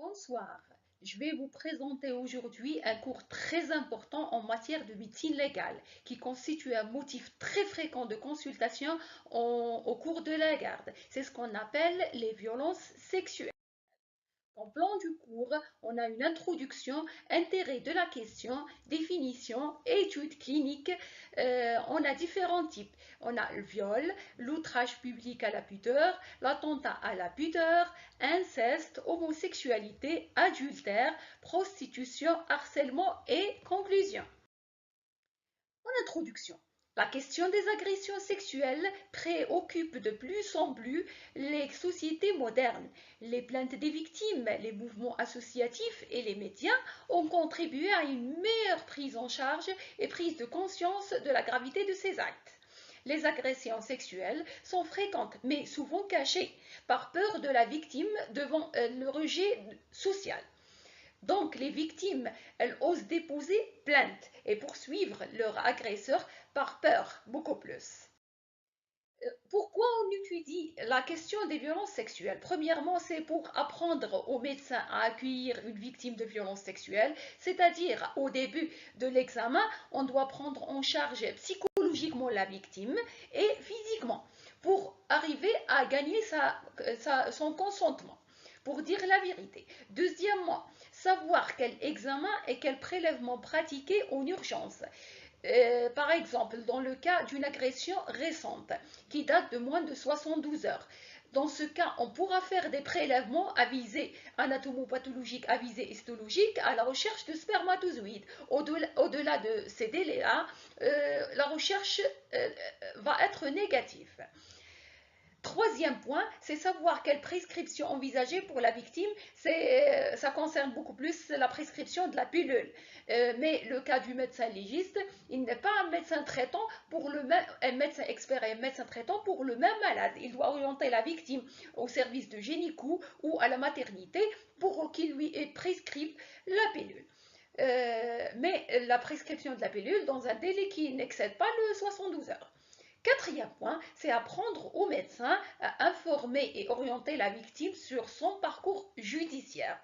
Bonsoir, je vais vous présenter aujourd'hui un cours très important en matière de médecine légale qui constitue un motif très fréquent de consultation au cours de la garde. C'est ce qu'on appelle les violences sexuelles. En plan du cours, on a une introduction, intérêt de la question, définition, études cliniques. On a différents types. On a le viol, l'outrage public à la pudeur, l'attentat à la pudeur, inceste, homosexualité, adultère, prostitution, harcèlement et conclusion. En introduction, la question des agressions sexuelles préoccupe de plus en plus les sociétés modernes. Les plaintes des victimes, les mouvements associatifs et les médias ont contribué à une meilleure prise en charge et prise de conscience de la gravité de ces actes. Les agressions sexuelles sont fréquentes mais souvent cachées par peur de la victime devant le rejet social. Donc les victimes, elles osent déposer plainte et poursuivre leur agresseur par peur, beaucoup plus. Pourquoi on étudie la question des violences sexuelles? Premièrement, c'est pour apprendre aux médecins à accueillir une victime de violences sexuelles, c'est-à-dire au début de l'examen, on doit prendre en charge psychologiquement la victime et physiquement pour arriver à gagner son consentement, pour dire la vérité. Deuxièmement, savoir quel examen et quel prélèvement pratiquer en urgence. Par exemple, dans le cas d'une agression récente qui date de moins de 72 heures. Dans ce cas, on pourra faire des prélèvements à visée anatomopathologique, à visée histologique, à la recherche de spermatozoïdes. Au-delà de ces délais-là, la recherche va être négative. Troisième point, c'est savoir quelle prescription envisager pour la victime. Ça concerne beaucoup plus la prescription de la pilule. Mais le cas du médecin légiste, il n'est pas un médecin traitant pour le même, un médecin expert et un médecin traitant pour le même malade. Il doit orienter la victime au service de gynéco ou à la maternité pour qu'il lui prescrive la pilule. Mais la prescription de la pilule dans un délai qui n'excède pas le 72 heures. Quatrième point, c'est apprendre au médecin à informer et orienter la victime sur son parcours judiciaire.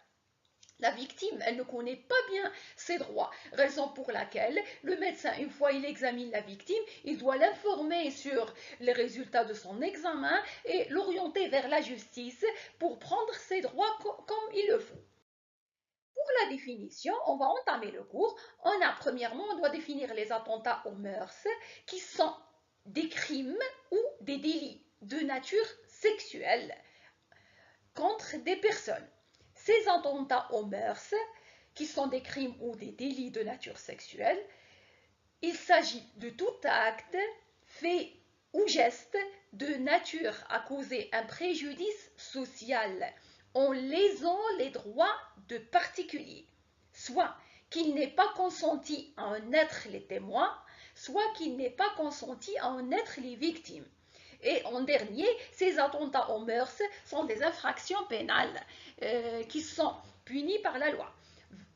La victime, elle ne connaît pas bien ses droits, raison pour laquelle le médecin, une fois il examine la victime, il doit l'informer sur les résultats de son examen et l'orienter vers la justice pour prendre ses droits comme il le faut. Pour la définition, on va entamer le cours. Premièrement, on doit définir les attentats aux mœurs qui sont des crimes ou des délits de nature sexuelle contre des personnes. Ces attentats aux mœurs, qui sont des crimes ou des délits de nature sexuelle, il s'agit de tout acte, fait ou geste de nature à causer un préjudice social en lésant les droits de particuliers, soit qu'il n'ait pas consenti à en être les témoins, soit qu'il n'ait pas consenti à en être les victimes. Et en dernier, ces attentats aux mœurs sont des infractions pénales qui sont punies par la loi.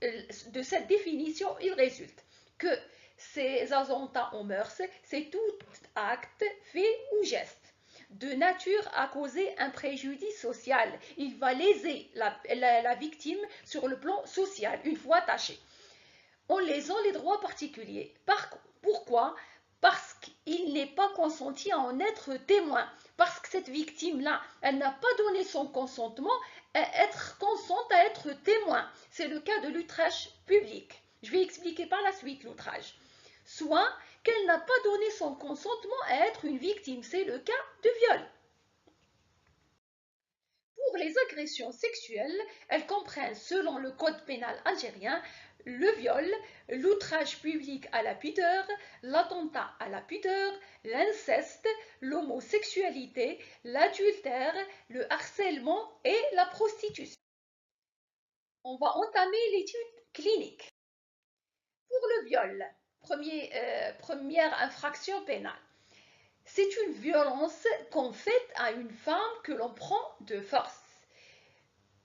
De cette définition, il résulte que ces attentats aux mœurs, c'est tout acte, fait ou geste de nature à causer un préjudice social. Il va léser la victime sur le plan social une fois attachée, en lésant les droits particuliers. Pourquoi? Parce qu'il n'est pas consenti à en être témoin. Parce que cette victime-là, elle n'a pas donné son consentement à être consente à être témoin. C'est le cas de l'outrage public. Je vais expliquer par la suite l'outrage. Soit qu'elle n'a pas donné son consentement à être une victime. C'est le cas de viol. Pour les agressions sexuelles, elles comprennent, selon le code pénal algérien, le viol, l'outrage public à la pudeur, l'attentat à la pudeur, l'inceste, l'homosexualité, l'adultère, le harcèlement et la prostitution. On va entamer l'étude clinique. Pour le viol, première infraction pénale. C'est une violence qu'on fait à une femme que l'on prend de force.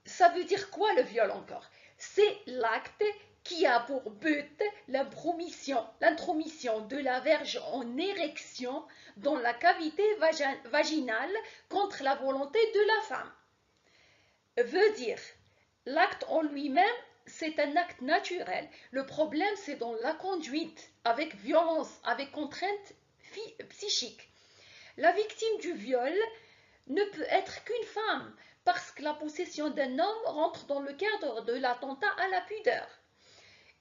Ça veut dire quoi le viol encore? C'est l'acte qui a pour but l'intromission de la verge en érection dans la cavité vaginale contre la volonté de la femme. Veut dire L'acte en lui-même, c'est un acte naturel. Le problème, c'est dans la conduite, avec violence, avec contrainte psychique. La victime du viol ne peut être qu'une femme, parce que la possession d'un homme rentre dans le cadre de l'attentat à la pudeur.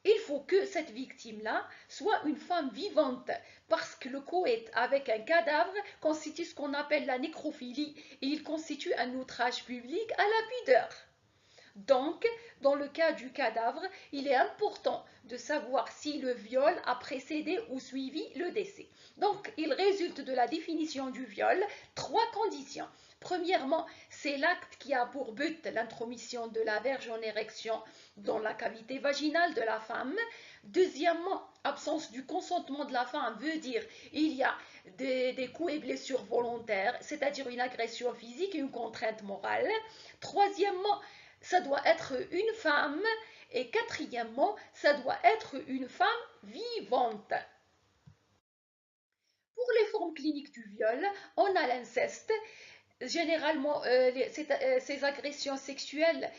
Il faut que cette victime-là soit une femme vivante, parce que le coït avec un cadavre constitue ce qu'on appelle la nécrophilie, et il constitue un outrage public à la pudeur. Donc, dans le cas du cadavre, il est important de savoir si le viol a précédé ou suivi le décès. Donc, il résulte de la définition du viol trois conditions. Premièrement, c'est l'acte qui a pour but l'intromission de la verge en érection dans la cavité vaginale de la femme. Deuxièmement, absence du consentement de la femme veut dire il y a des coups et blessures volontaires, c'est-à-dire une agression physique et une contrainte morale. Troisièmement, ça doit être une femme. Et quatrièmement, ça doit être une femme vivante. Pour les formes cliniques du viol, on a l'inceste. Généralement, ces agressions sexuelles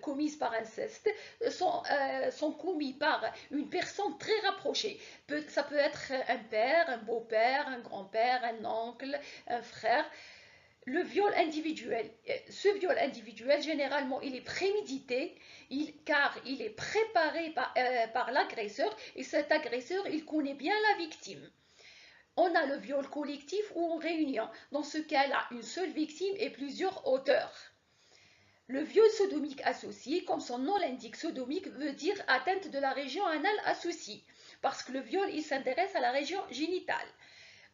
commises par inceste sont commises par une personne très rapprochée. Ça peut être un père, un beau-père, un grand-père, un oncle, un frère. Le viol individuel, ce viol individuel, généralement, il est prémédité car il est préparé par l'agresseur et cet agresseur, il connaît bien la victime. On a le viol collectif ou en réunion. Dans ce cas-là, une seule victime et plusieurs auteurs. Le viol sodomique associé, comme son nom l'indique, sodomique veut dire atteinte de la région anale associée, parce que le viol, il s'intéresse à la région génitale.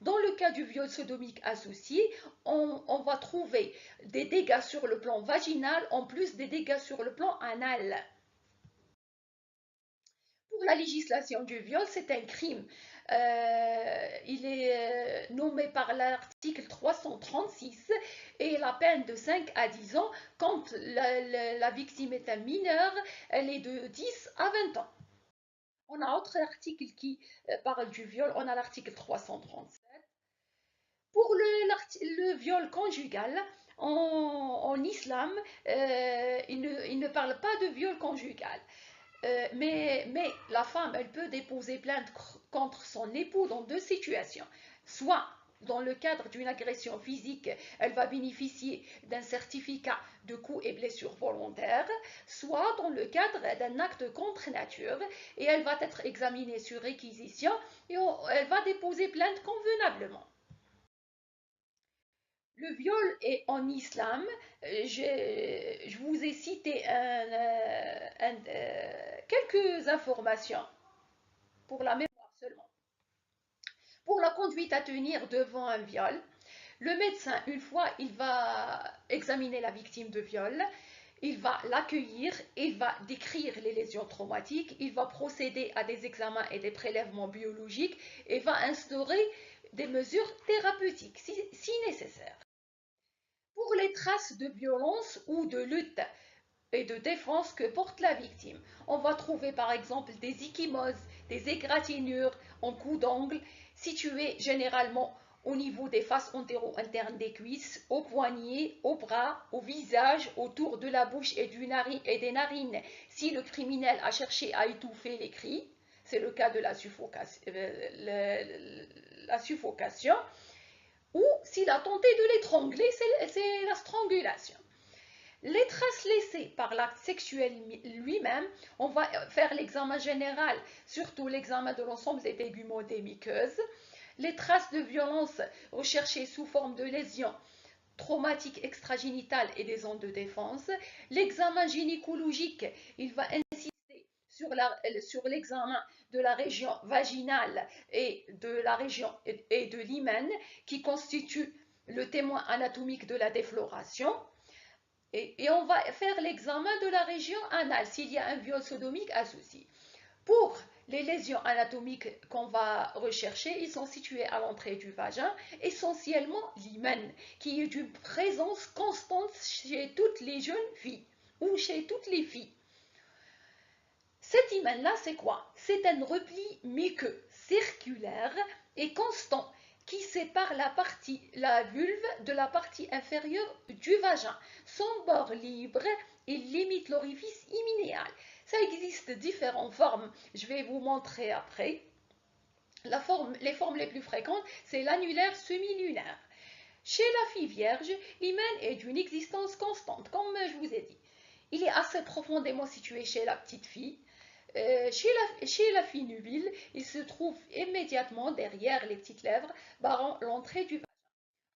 Dans le cas du viol sodomique associé, on va trouver des dégâts sur le plan vaginal en plus des dégâts sur le plan anal. Pour la législation du viol, c'est un crime. Il est nommé par l'article 336 et la peine de 5 à 10 ans quand la victime est un mineur, elle est de 10 à 20 ans. On a autre article qui parle du viol, on a l'article 337. Pour le viol conjugal, en islam, il ne parle pas de viol conjugal. Mais la femme, elle peut déposer plainte contre son époux dans deux situations. Soit dans le cadre d'une agression physique, elle va bénéficier d'un certificat de coups et blessures volontaires, soit dans le cadre d'un acte contre nature, et elle va être examinée sur réquisition et elle va déposer plainte convenablement. Le viol est en islam. Je vous ai cité quelques informations pour la mémoire seulement. Pour la conduite à tenir devant un viol, le médecin, une fois, il va examiner la victime de viol, il va l'accueillir, il va décrire les lésions traumatiques, il va procéder à des examens et des prélèvements biologiques et va instaurer des mesures thérapeutiques si nécessaire. Pour les traces de violence ou de lutte et de défense que porte la victime, on va trouver par exemple des ecchymoses, des égratignures en coup d'angle situées généralement au niveau des faces antéro-internes des cuisses, aux poignets, aux bras, au visage, autour de la bouche et des narines si le criminel a cherché à étouffer les cris. C'est le cas de la suffocation ou s'il a tenté de l'étrangler, c'est la strangulation. Les traces laissées par l'acte sexuel lui-même, on va faire l'examen général, surtout l'examen de l'ensemble des teguments des muqueuses. Les traces de violence recherchées sous forme de lésions traumatiques extragénitales et des ondes de défense. L'examen gynécologique, il va insister sur l'examen de la région vaginale et de la région et de l'hymen qui constitue le témoin anatomique de la défloration. Et on va faire l'examen de la région anale s'il y a un viol sodomique associé. Pour les lésions anatomiques qu'on va rechercher, ils sont situés à l'entrée du vagin, essentiellement l'hymen, qui est d'une présence constante chez toutes les jeunes filles ou chez toutes les filles. Cet hymen-là, c'est quoi? C'est un repli muqueux, circulaire et constant qui sépare la vulve de la partie inférieure du vagin. Son bord libre il limite l'orifice immunéal. Ça existe différentes formes, je vais vous montrer après. Les formes les plus fréquentes, c'est l'annulaire semi-lunaire. Chez la fille vierge, l'hymen est d'une existence constante, comme je vous ai dit. Il est assez profondément situé chez la petite fille. Chez la fille nubile, il se trouve immédiatement derrière les petites lèvres, barrant l'entrée du vagin.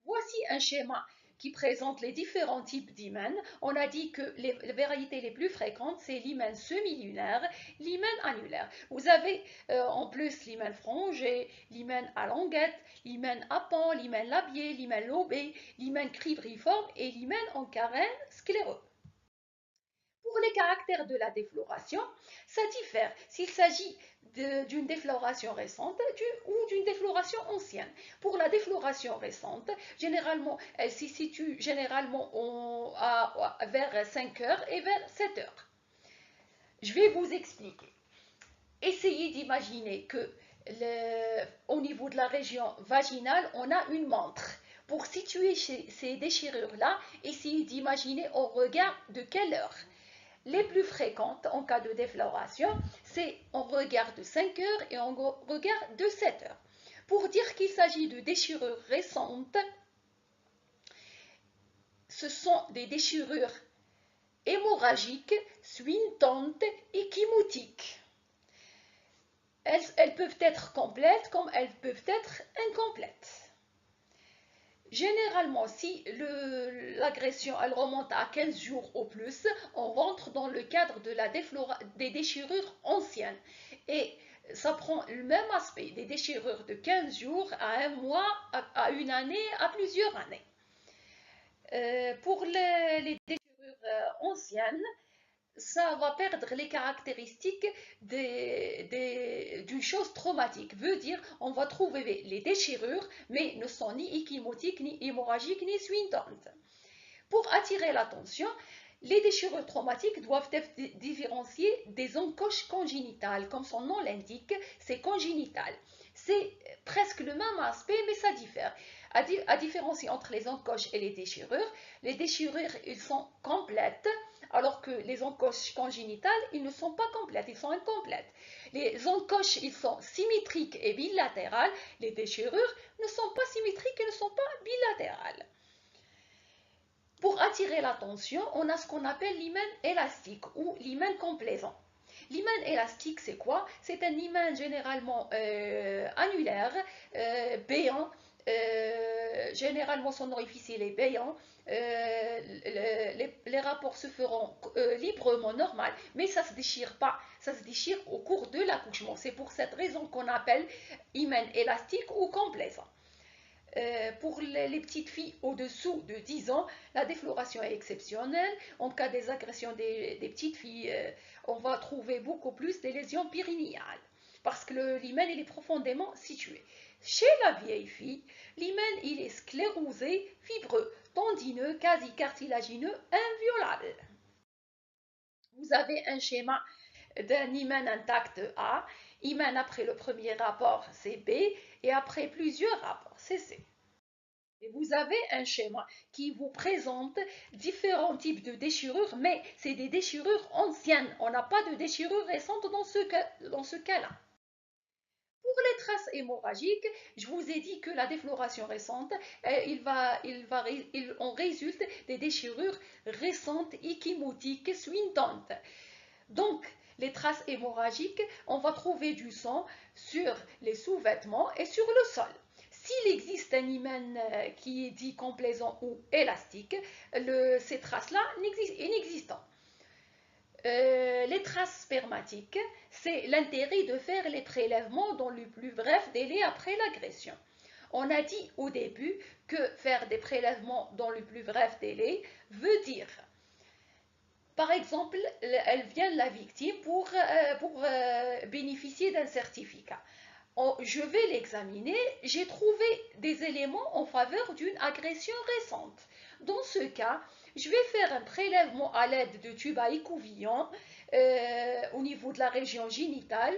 Voici un schéma qui présente les différents types d'hymen. On a dit que les variétés les plus fréquentes, c'est l'hymen semi-lunaire, l'hymen annulaire. Vous avez en plus l'hymen frangé, l'hymen à languette, l'hymen à pan, l'hymen labié, l'hymen lobé, l'hymen crivriforme et l'hymen en carène scléreux. Pour les caractères de la défloration, ça diffère s'il s'agit d'une défloration récente ou d'une défloration ancienne. Pour la défloration récente, généralement, elle s'y situe généralement vers 5 heures et vers 7 heures. Je vais vous expliquer. Essayez d'imaginer que au niveau de la région vaginale, on a une montre. Pour situer ces déchirures-là, essayez d'imaginer au regard de quelle heure. Les plus fréquentes en cas de défloration, c'est en regard de 5 heures et en regard de 7 heures. Pour dire qu'il s'agit de déchirures récentes, ce sont des déchirures hémorragiques, suintantes et chymotiques. Elles peuvent être complètes comme elles peuvent être incomplètes. Généralement, si l'agression remonte à 15 jours au plus, on rentre dans le cadre de des déchirures anciennes. Et ça prend le même aspect, des déchirures de 15 jours à un mois, à une année, à plusieurs années. Pour les déchirures anciennes, ça va perdre les caractéristiques d'une chose traumatique. Veut dire, on va trouver les déchirures, mais ne sont ni échymotiques, ni hémorragiques, ni suintantes. Pour attirer l'attention, les déchirures traumatiques doivent être différenciées des encoches congénitales. Comme son nom l'indique, c'est congénital. C'est presque le même aspect, mais ça diffère. À différencier entre les encoches et les déchirures, ils sont complètes, alors que les encoches congénitales, ils ne sont pas complètes, ils sont incomplètes. Les encoches, ils sont symétriques et bilatérales. Les déchirures ne sont pas symétriques et ne sont pas bilatérales. Pour attirer l'attention, on a ce qu'on appelle l'hymen élastique ou l'hymen complaisant. L'hymen élastique, c'est quoi? C'est un hymen généralement annulaire, béant. Généralement, son orifice est béant. Les rapports se feront librement, normal, mais ça ne se déchire pas. Ça se déchire au cours de l'accouchement. C'est pour cette raison qu'on appelle hymen élastique ou complaisant. Pour les petites filles au-dessous de 10 ans, la défloration est exceptionnelle. En cas des agressions des petites filles, on va trouver beaucoup plus des lésions périnéales parce que l'hymen est profondément situé. Chez la vieille fille, l'hymen il est sclérosé, fibreux, tendineux, quasi cartilagineux, inviolable. Vous avez un schéma d'un hymen intact A, hymen après le premier rapport c'est B et après plusieurs rapports c'est C. Et vous avez un schéma qui vous présente différents types de déchirures, mais c'est des déchirures anciennes. On n'a pas de déchirures récentes dans ce cas-là. Pour les traces hémorragiques, je vous ai dit que la défloration récente, en résulte des déchirures récentes, échymotiques, suintantes. Donc, les traces hémorragiques, on va trouver du sang sur les sous-vêtements et sur le sol. S'il existe un hymen qui est dit complaisant ou élastique, ces traces-là sont inexistantes. Les traces spermatiques, c'est l'intérêt de faire les prélèvements dans le plus bref délai après l'agression. On a dit au début que faire des prélèvements dans le plus bref délai veut dire, par exemple, elle vient la victime pour bénéficier d'un certificat. Je vais l'examiner, j'ai trouvé des éléments en faveur d'une agression récente. Dans ce cas, je vais faire un prélèvement à l'aide de tubes à écouvillon au niveau de la région génitale.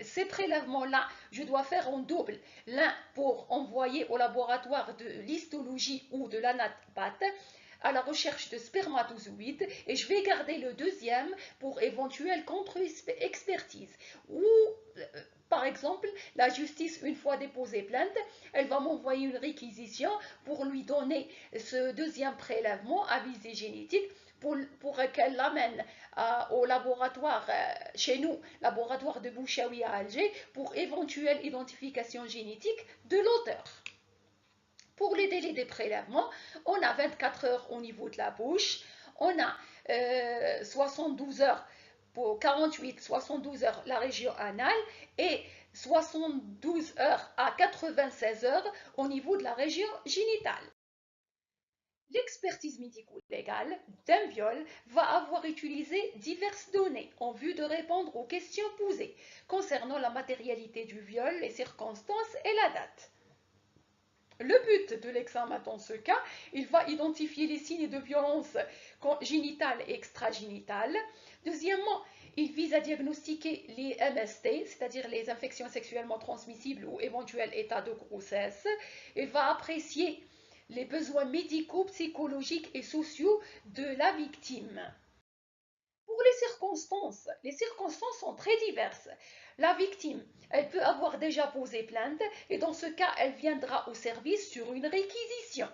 Ces prélèvements-là, je dois faire en double. L'un pour envoyer au laboratoire de l'histologie ou de l'anapath à la recherche de spermatozoïdes et je vais garder le deuxième pour éventuelle contre-expertise. Ou, par exemple, la justice, une fois déposé plainte, elle va m'envoyer une réquisition pour lui donner ce deuxième prélèvement à visée génétique pour qu'elle l'amène au laboratoire, chez nous, laboratoire de Bouchaoui à Alger, pour éventuelle identification génétique de l'auteur. Pour les délais des prélèvements, on a 24 heures au niveau de la bouche, on a 72 heures pour 48, 72 heures la région anale et 72 heures à 96 heures au niveau de la région génitale. L'expertise médico-légale d'un viol va avoir utilisé diverses données en vue de répondre aux questions posées concernant la matérialité du viol, les circonstances et la date. Le but de l'examen dans ce cas, il va identifier les signes de violence génitale et extragénitale. Deuxièmement, il vise à diagnostiquer les MST, c'est-à-dire les infections sexuellement transmissibles ou éventuels états de grossesse. Il va apprécier les besoins médicaux, psychologiques et sociaux de la victime. Pour les circonstances sont très diverses. La victime, elle peut avoir déjà posé plainte et dans ce cas, elle viendra au service sur une réquisition.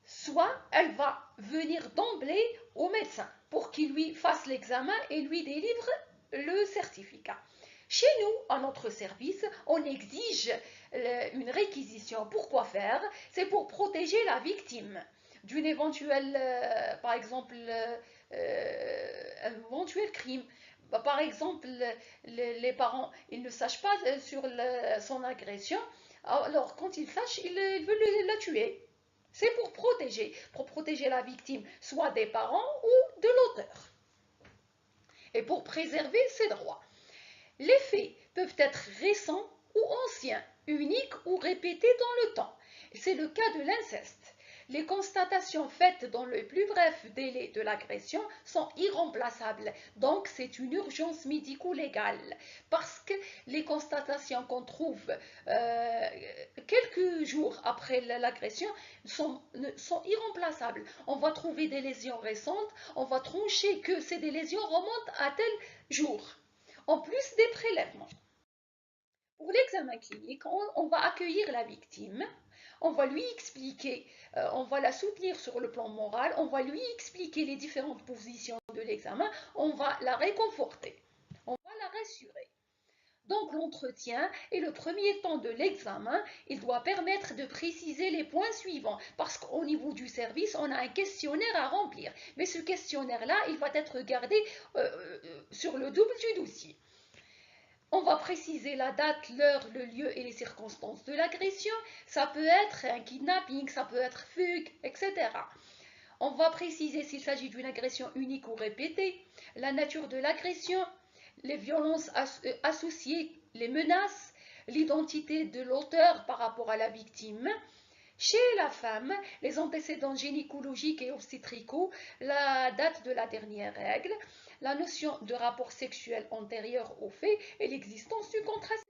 Soit elle va venir d'emblée au médecin pour qu'il lui fasse l'examen et lui délivre le certificat. Chez nous, à notre service, on exige une réquisition. Pourquoi faire? C'est pour protéger la victime d'une éventuelle, par exemple, un éventuel crime. Par exemple, les parents, ils ne sachent pas sur son agression. Alors, quand ils sachent, ils veulent la tuer. C'est pour protéger la victime, soit des parents ou de l'auteur. Et pour préserver ses droits. Les faits peuvent être récents ou anciens, uniques ou répétés dans le temps. C'est le cas de l'inceste. Les constatations faites dans le plus bref délai de l'agression sont irremplaçables. Donc, c'est une urgence médico-légale. Parce que les constatations qu'on trouve quelques jours après l'agression sont irremplaçables. On va trouver des lésions récentes, on va trancher que c'est des lésions remontent à tel jour. En plus des prélèvements. Pour l'examen clinique, on va accueillir la victime, on va lui expliquer, on va la soutenir sur le plan moral, on va lui expliquer les différentes positions de l'examen, on va la réconforter, on va la rassurer. Donc l'entretien est le premier temps de l'examen, il doit permettre de préciser les points suivants parce qu'au niveau du service, on a un questionnaire à remplir. Mais ce questionnaire-là, il va être gardé sur le double du dossier. On va préciser la date, l'heure, le lieu et les circonstances de l'agression. Ça peut être un kidnapping, ça peut être fugue, etc. On va préciser s'il s'agit d'une agression unique ou répétée, la nature de l'agression, les violences associées, les menaces, l'identité de l'auteur par rapport à la victime. Chez la femme, les antécédents gynécologiques et obstétricaux, la date de la dernière règle, la notion de rapport sexuel antérieur au fait et l'existence d'une contraception.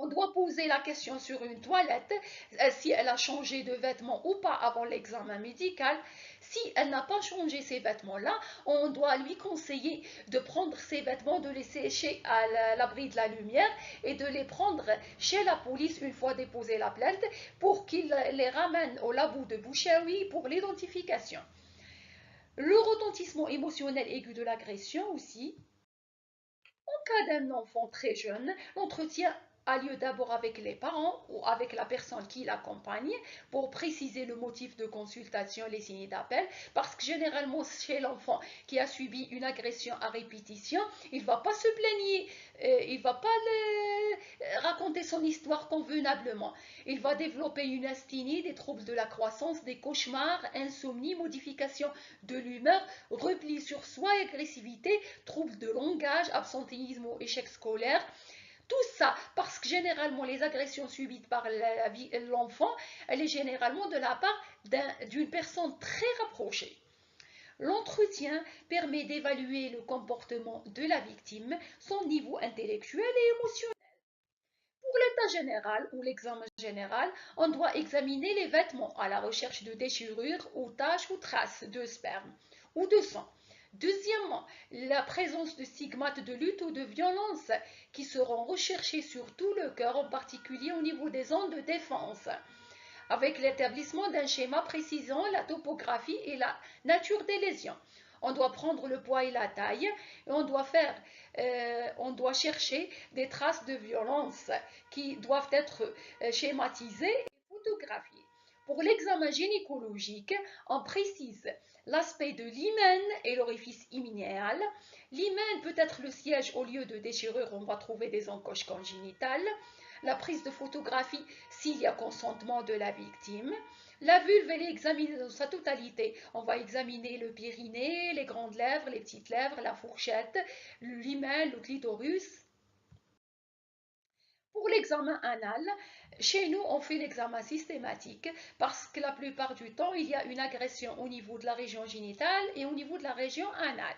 On doit poser la question sur une toilette, si elle a changé de vêtements ou pas avant l'examen médical. Si elle n'a pas changé ces vêtements-là, on doit lui conseiller de prendre ses vêtements, de les sécher à l'abri de la lumière et de les prendre chez la police une fois déposée la plainte pour qu'il les ramène au labo de Bouchaoui pour l'identification. Le retentissement émotionnel aigu de l'agression aussi. En cas d'un enfant très jeune, l'entretien a lieu d'abord avec les parents ou avec la personne qui l'accompagne pour préciser le motif de consultation, les signes d'appel, parce que généralement chez l'enfant qui a subi une agression à répétition, il ne va pas se plaigner, il ne va pas raconter son histoire convenablement. Il va développer une asthénie, des troubles de la croissance, des cauchemars, insomnie, modification de l'humeur, repli sur soi, agressivité, troubles de langage, absentéisme ou échec scolaire. Tout ça parce que généralement les agressions subies par l'enfant, elle est généralement de la part d'une personne très rapprochée. L'entretien permet d'évaluer le comportement de la victime, son niveau intellectuel et émotionnel. Pour l'état général ou l'examen général, on doit examiner les vêtements à la recherche de déchirures ou taches ou traces de sperme ou de sang. Deuxièmement, la présence de stigmates de lutte ou de violence qui seront recherchés sur tout le corps, en particulier au niveau des zones de défense, avec l'établissement d'un schéma précisant la topographie et la nature des lésions. On doit prendre le poids et la taille et on doit chercher des traces de violence qui doivent être schématisées et photographiées. Pour l'examen gynécologique, on précise l'aspect de l'hymen et l'orifice hyménéal. L'hymen peut être le siège au lieu de déchirure, on va trouver des encoches congénitales. La prise de photographie s'il y a consentement de la victime. La vulve, elle est examinée dans sa totalité. On va examiner le périnée, les grandes lèvres, les petites lèvres, la fourchette, l'hymen, le clitoris. Pour l'examen anal, chez nous, on fait l'examen systématique parce que la plupart du temps, il y a une agression au niveau de la région génitale et au niveau de la région anale.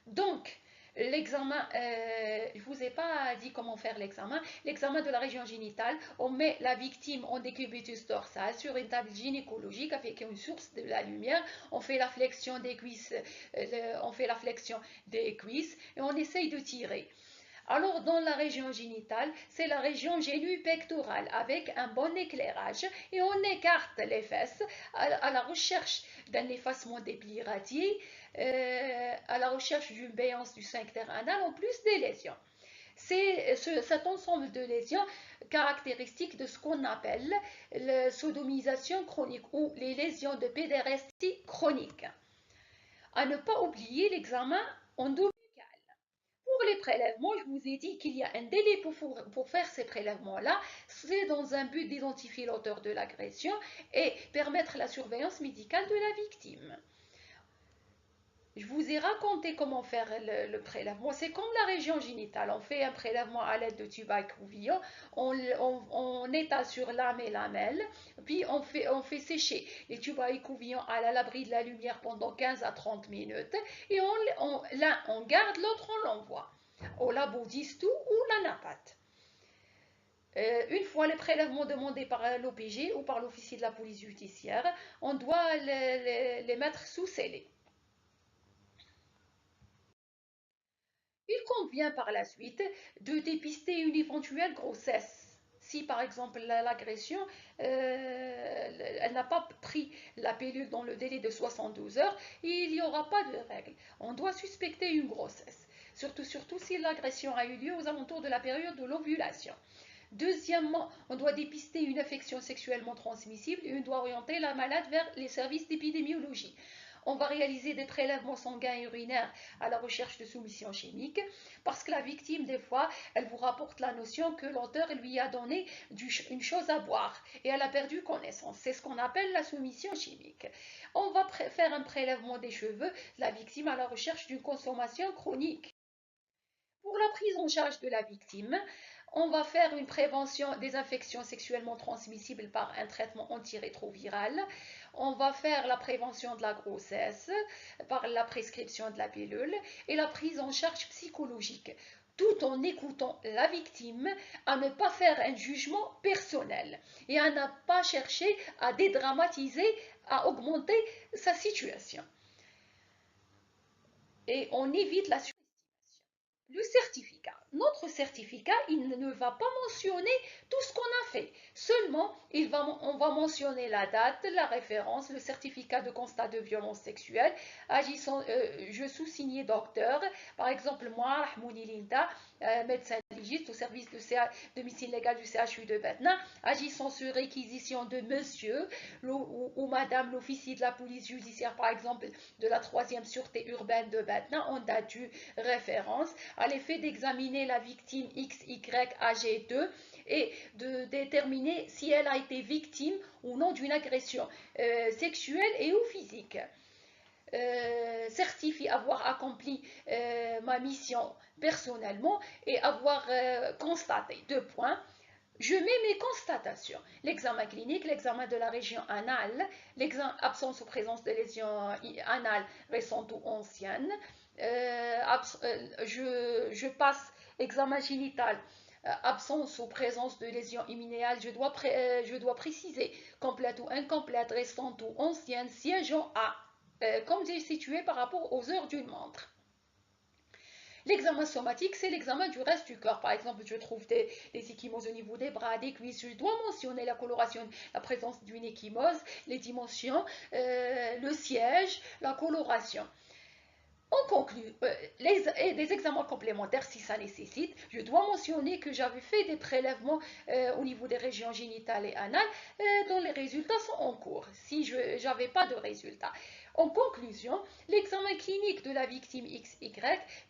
Donc, l'examen, je ne vous ai pas dit comment faire l'examen. L'examen de la région génitale, on met la victime en décubitus dorsal sur une table gynécologique avec une source de la lumière. On fait la flexion des cuisses, et on essaye de tirer. Alors, dans la région génitale, c'est la région génu-pectorale avec un bon éclairage et on écarte les fesses à la recherche d'un effacement des plis radiés, à la recherche d'une béance du sphincter anal en plus des lésions. C'est cet ensemble de lésions caractéristiques de ce qu'on appelle la sodomisation chronique ou les lésions de pédérastie chronique. À ne pas oublier l'examen endométrial. Pour les prélèvements, je vous ai dit qu'il y a un délai pour faire ces prélèvements-là. C'est dans un but d'identifier l'auteur de l'agression et permettre la surveillance médicale de la victime. Je vous ai raconté comment faire le prélèvement. C'est comme la région génitale. On fait un prélèvement à l'aide de tubes à écouvillon. On étale sur lame et lamelle. Puis on fait sécher les tubes à écouvillon à l'abri de la lumière pendant 15 à 30 minutes. Et l'un on garde, l'autre on l'envoie au labo d'Istou ou la NAPAT. Une fois les prélèvements demandés par l'OPG ou par l'officier de la police judiciaire, on doit les mettre sous scellé. Il convient par la suite de dépister une éventuelle grossesse. Si par exemple l'agression, elle n'a pas pris la pilule dans le délai de 72 heures, il n'y aura pas de règle. On doit suspecter une grossesse, surtout si l'agression a eu lieu aux alentours de la période de l'ovulation. Deuxièmement, on doit dépister une infection sexuellement transmissible et on doit orienter la malade vers les services d'épidémiologie. On va réaliser des prélèvements sanguins et urinaires à la recherche de soumission chimique parce que la victime, des fois, elle vous rapporte la notion que l'auteur lui a donné une chose à boire et elle a perdu connaissance. C'est ce qu'on appelle la soumission chimique. On va faire un prélèvement des cheveux de la victime à la recherche d'une consommation chronique. Pour la prise en charge de la victime, on va faire une prévention des infections sexuellement transmissibles par un traitement antirétroviral. On va faire la prévention de la grossesse par la prescription de la pilule et la prise en charge psychologique, tout en écoutant la victime, à ne pas faire un jugement personnel et à ne pas chercher à dédramatiser, à augmenter sa situation. Et on évite la surestimation. Le certificat. Notre certificat, il ne va pas mentionner tout ce qu'on a fait. Seulement, on va mentionner la date, la référence, le certificat de constat de violence sexuelle, je sous-signé docteur. Par exemple, moi, Rahmouni Linda, médecin légiste au service de médecine légale du CHU de Batna, agissant sur réquisition de monsieur ou madame l'officier de la police judiciaire, par exemple, de la 3e sûreté urbaine de Batna, en date du référence, à l'effet d'examiner la victime XY âgée 2 et de déterminer si elle a été victime ou non d'une agression sexuelle et ou physique. Certifie avoir accompli ma mission personnellement et avoir constaté 2 points. Je mets mes constatations. L'examen clinique, l'examen de la région anale, absence ou présence de lésions anales récentes ou anciennes. Je passe examen génital absence ou présence de lésions immunéales, je dois préciser complète ou incomplète, restante ou ancienne, siégeant à, comme j'ai situé par rapport aux heures d'une montre. L'examen somatique, c'est l'examen du reste du corps. Par exemple, je trouve des ecchymoses au niveau des bras, des cuisses. Je dois mentionner la coloration, la présence d'une ecchymose, les dimensions, le siège, la coloration. On conclut, des examens complémentaires si ça nécessite. Je dois mentionner que j'avais fait des prélèvements au niveau des régions génitales et anales dont les résultats sont en cours, si je n'avais pas de résultats. En conclusion, l'examen clinique de la victime XY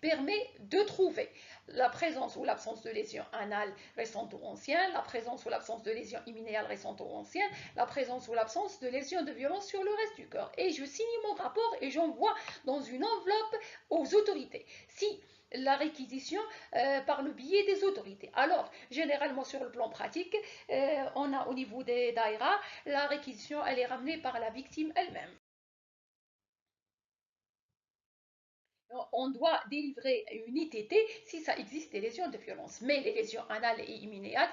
permet de trouver la présence ou l'absence de lésions anales récentes ou anciennes, la présence ou l'absence de lésions immunéales récentes ou anciennes, la présence ou l'absence de lésions de violence sur le reste du corps. Et je signe mon rapport et j'envoie dans une enveloppe aux autorités. Si la réquisition par le biais des autorités. Alors, généralement sur le plan pratique, on a au niveau des daïras, la réquisition elle est ramenée par la victime elle-même. On doit délivrer une ITT si ça existe des lésions de violence. Mais les lésions anales et immunéales,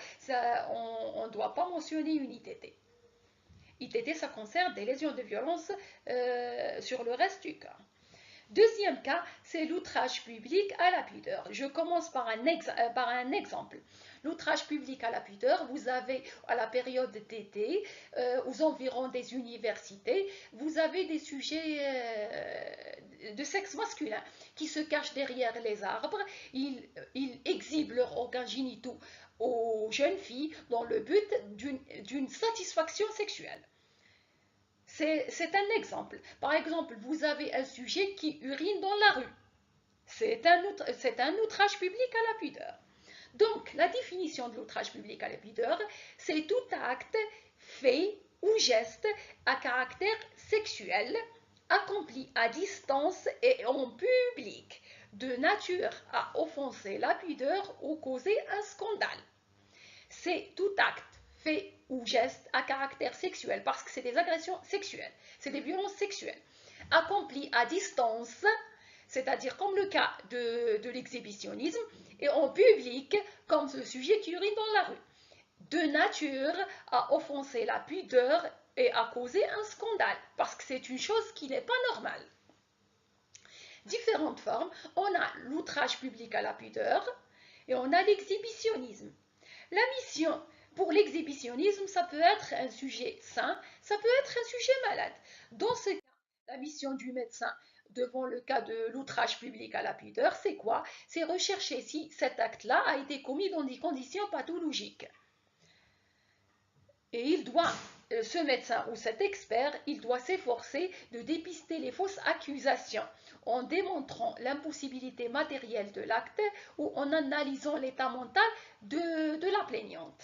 on ne doit pas mentionner une ITT. ITT, ça concerne des lésions de violence sur le reste du corps. Deuxième cas, c'est l'outrage public à la pudeur. Je commence par un exemple. L'outrage public à la pudeur, vous avez à la période d'été, aux environs des universités, vous avez des sujets de sexe masculin qui se cachent derrière les arbres. Ils exhibent leurs organes génitaux aux jeunes filles dans le but d'une satisfaction sexuelle. C'est un exemple. Par exemple, vous avez un sujet qui urine dans la rue. C'est un outrage public à la pudeur. Donc, la définition de l'outrage public à la pudeur, c'est tout acte, fait ou geste à caractère sexuel accompli à distance et en public, de nature à offenser la pudeur ou causer un scandale. C'est tout acte, fait ou geste à caractère sexuel, parce que c'est des agressions sexuelles, c'est des violences sexuelles, accomplis à distance, c'est-à-dire comme le cas de l'exhibitionnisme, et en public, comme ce sujet qui urine dans la rue, de nature à offenser la pudeur et à causer un scandale, parce que c'est une chose qui n'est pas normale. Différentes formes, on a l'outrage public à la pudeur et on a l'exhibitionnisme. La mission pour l'exhibitionnisme, ça peut être un sujet sain, ça peut être un sujet malade. Dans ce cas, la mission du médecin devant le cas de l'outrage public à la pudeur, c'est quoi? C'est rechercher si cet acte-là a été commis dans des conditions pathologiques. Et ce médecin ou cet expert, il doit s'efforcer de dépister les fausses accusations en démontrant l'impossibilité matérielle de l'acte ou en analysant l'état mental de la plaignante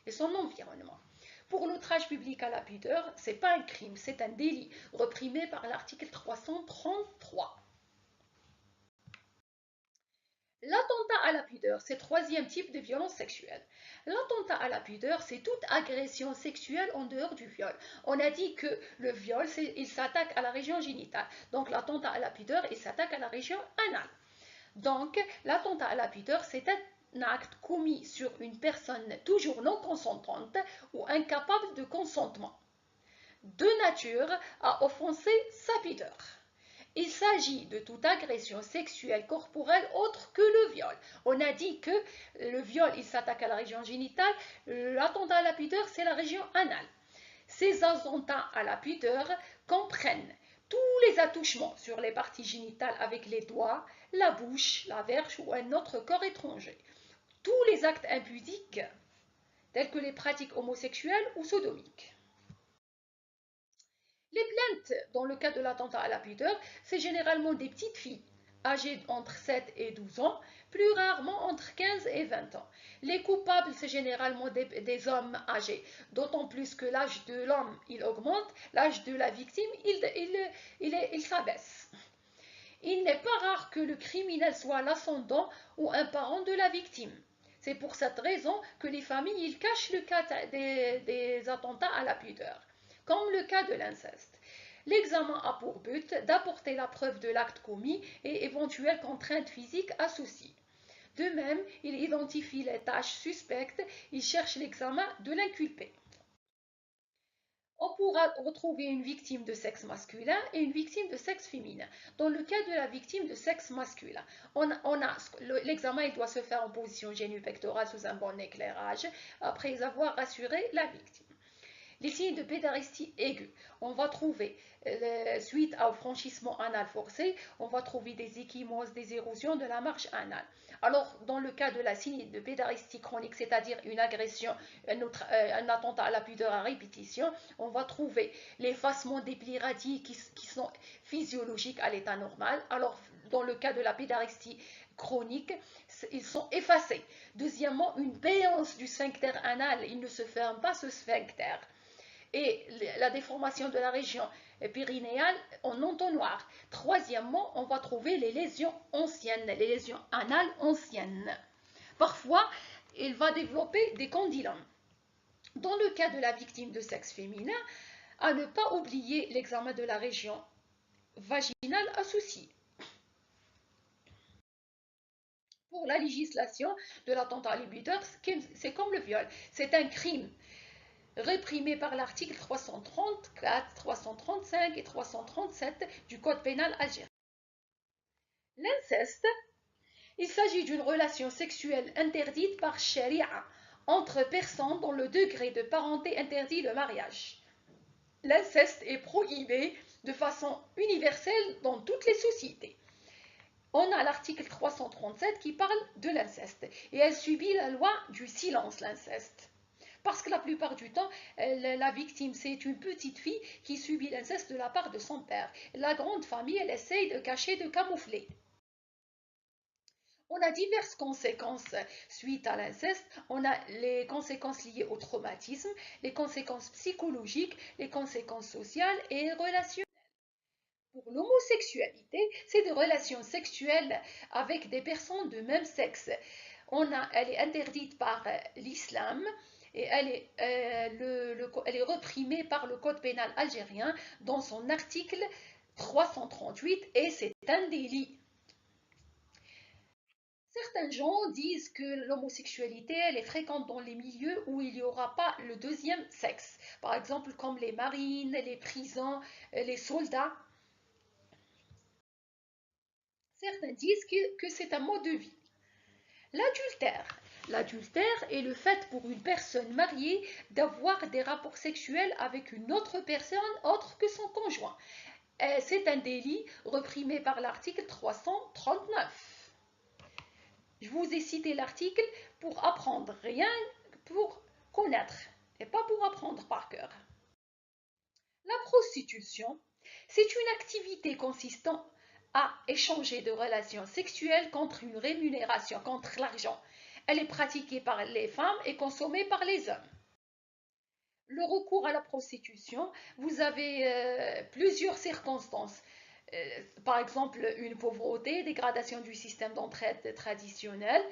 et son environnement. Pour l'outrage public à la pudeur, ce n'est pas un crime, c'est un délit reprimé par l'article 333. L'attentat à la pudeur, c'est le troisième type de violence sexuelle. L'attentat à la pudeur, c'est toute agression sexuelle en dehors du viol. On a dit que le viol, il s'attaque à la région génitale. Donc l'attentat à la pudeur, il s'attaque à la région anale. Donc l'attentat à la pudeur, c'est un acte commis sur une personne toujours non consentante ou incapable de consentement, de nature à offenser sa pudeur. Il s'agit de toute agression sexuelle corporelle autre que le viol. On a dit que le viol, il s'attaque à la région génitale, l'attentat à la pudeur, c'est la région anale. Ces attentats à la pudeur comprennent tous les attouchements sur les parties génitales avec les doigts, la bouche, la verge ou un autre corps étranger. Tous les actes impudiques, tels que les pratiques homosexuelles ou sodomiques. Les plaintes, dans le cas de l'attentat à la pudeur, c'est généralement des petites filles âgées entre 7 et 12 ans, plus rarement entre 15 et 20 ans. Les coupables, c'est généralement des hommes âgés, d'autant plus que l'âge de l'homme, il augmente, l'âge de la victime, il s'abaisse. Il n'est pas rare que le criminel soit l'ascendant ou un parent de la victime. C'est pour cette raison que les familles ils cachent le cas des attentats à la pudeur, comme le cas de l'inceste. L'examen a pour but d'apporter la preuve de l'acte commis et éventuelles contraintes physiques associées. De même, il identifie les tâches suspectes, il cherche l'examen de l'inculpé. On pourra retrouver une victime de sexe masculin et une victime de sexe féminin. Dans le cas de la victime de sexe masculin, l'examen doit se faire en position génupectorale sous un bon éclairage après avoir rassuré la victime. Les signes de pédastie aiguë, on va trouver, suite au franchissement anal forcé, on va trouver des ecchymoses, des érosions de la marge anale. Alors, dans le cas de la signe de pédastie chronique, c'est-à-dire une agression, un attentat à la pudeur à répétition, on va trouver l'effacement des plis radiés qui sont physiologiques à l'état normal. Alors, dans le cas de la pédastie chronique, ils sont effacés. Deuxièmement, une béance du sphincter anal, il ne se ferme pas ce sphincter. Et la déformation de la région périnéale en entonnoir. Troisièmement, on va trouver les lésions anciennes, les lésions anales anciennes. Parfois, il va développer des condylomes. Dans le cas de la victime de sexe féminin, à ne pas oublier l'examen de la région vaginale associée. Pour la législation de l'attentat à l'ébulliteur, c'est comme le viol, c'est un crime réprimé par l'article 334, 335 et 337 du Code pénal algérien. L'inceste, il s'agit d'une relation sexuelle interdite par charia entre personnes dont le degré de parenté interdit le mariage. L'inceste est prohibé de façon universelle dans toutes les sociétés. On a l'article 337 qui parle de l'inceste et elle subit la loi du silence, l'inceste. Parce que la plupart du temps, la victime, c'est une petite fille qui subit l'inceste de la part de son père. La grande famille, elle essaye de cacher, de camoufler. On a diverses conséquences suite à l'inceste. On a les conséquences liées au traumatisme, les conséquences psychologiques, les conséquences sociales et relationnelles. Pour l'homosexualité, c'est des relations sexuelles avec des personnes de même sexe. Elle est interdite par l'islam et elle est reprimée par le Code pénal algérien dans son article 338 et c'est un délit. Certains gens disent que l'homosexualité elle est fréquente dans les milieux où il n'y aura pas le deuxième sexe, par exemple comme les marines, les prisons, les soldats. Certains disent que c'est un mode de vie. L'adultère. L'adultère est le fait pour une personne mariée d'avoir des rapports sexuels avec une autre personne autre que son conjoint. C'est un délit reprimé par l'article 339. Je vous ai cité l'article pour apprendre, rien pour connaître et pas pour apprendre par cœur. La prostitution, c'est une activité consistant à échanger de relations sexuelles contre une rémunération, contre l'argent. Elle est pratiquée par les femmes et consommée par les hommes. Le recours à la prostitution, vous avez plusieurs circonstances. Par exemple, une pauvreté, dégradation du système d'entraide traditionnel,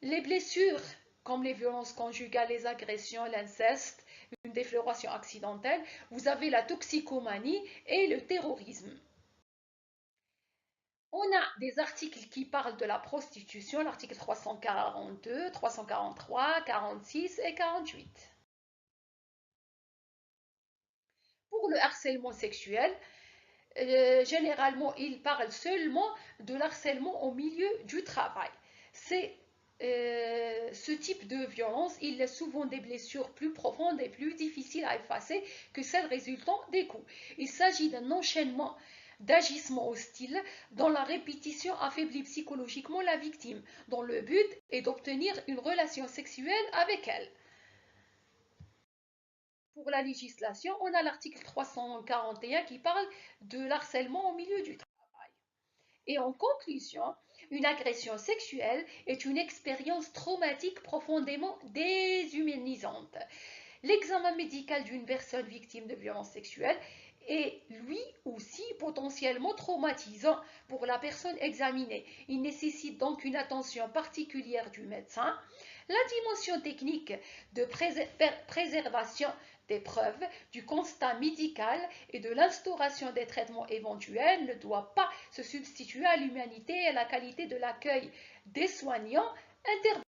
les blessures comme les violences conjugales, les agressions, l'inceste, une défloration accidentelle, vous avez la toxicomanie et le terrorisme. On a des articles qui parlent de la prostitution, l'article 342, 343, 46 et 48. Pour le harcèlement sexuel, généralement, il parle seulement de l'harcèlement au milieu du travail. Ce type de violence, il laisse souvent des blessures plus profondes et plus difficiles à effacer que celles résultant des coups. Il s'agit d'un enchaînement d'agissements hostiles dont la répétition affaiblit psychologiquement la victime, dont le but est d'obtenir une relation sexuelle avec elle. Pour la législation, on a l'article 341 qui parle de l'harcèlement au milieu du travail. Et en conclusion, une agression sexuelle est une expérience traumatique profondément déshumanisante. L'examen médical d'une personne victime de violences sexuelles est lui aussi potentiellement traumatisant pour la personne examinée. Il nécessite donc une attention particulière du médecin. La dimension technique de préservation des preuves, du constat médical et de l'instauration des traitements éventuels ne doit pas se substituer à l'humanité et à la qualité de l'accueil des soignants intervenants.